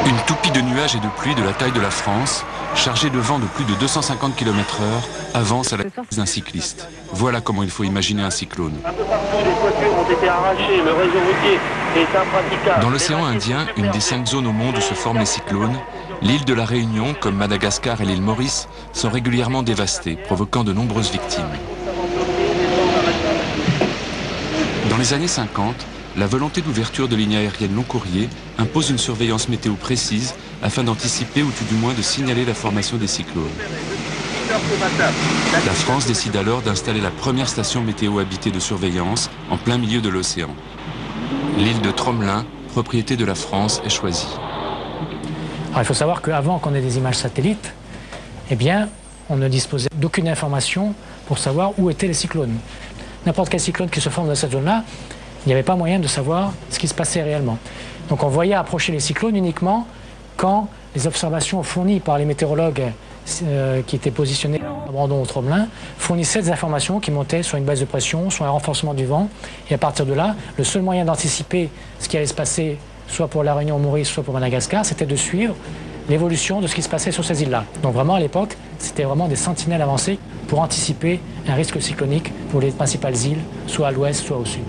Une toupie de nuages et de pluie de la taille de la France, chargée de vent de plus de 250 km/h, avance à la vitesse d'un cycliste. Voilà comment il faut imaginer un cyclone. Un peu partout, les toitures ont été arrachées, le réseau routier est impraticable. Dans l'océan Indien, une des 5 zones au monde où se forment les cyclones, l'île de la Réunion, comme Madagascar et l'île Maurice, sont régulièrement dévastées, provoquant de nombreuses victimes. Dans les années 50, la volonté d'ouverture de lignes aériennes long courrier impose une surveillance météo précise afin d'anticiper ou tout du moins de signaler la formation des cyclones. La France décide alors d'installer la première station météo habitée de surveillance en plein milieu de l'océan. L'île de Tromelin, propriété de la France, est choisie. Alors, il faut savoir qu'avant qu'on ait des images satellites, eh bien, on ne disposait d'aucune information pour savoir où étaient les cyclones. N'importe quel cyclone qui se forme dans cette zone-là, il n'y avait pas moyen de savoir ce qui se passait réellement. Donc on voyait approcher les cyclones uniquement quand les observations fournies par les météorologues qui étaient positionnés à Brandon ou Tromelin fournissaient des informations qui montaient sur une baisse de pression, sur un renforcement du vent. Et à partir de là, le seul moyen d'anticiper ce qui allait se passer, soit pour la Réunion, Maurice, soit pour Madagascar, c'était de suivre l'évolution de ce qui se passait sur ces îles-là. Donc vraiment à l'époque, c'était vraiment des sentinelles avancées pour anticiper un risque cyclonique pour les principales îles, soit à l'ouest, soit au sud.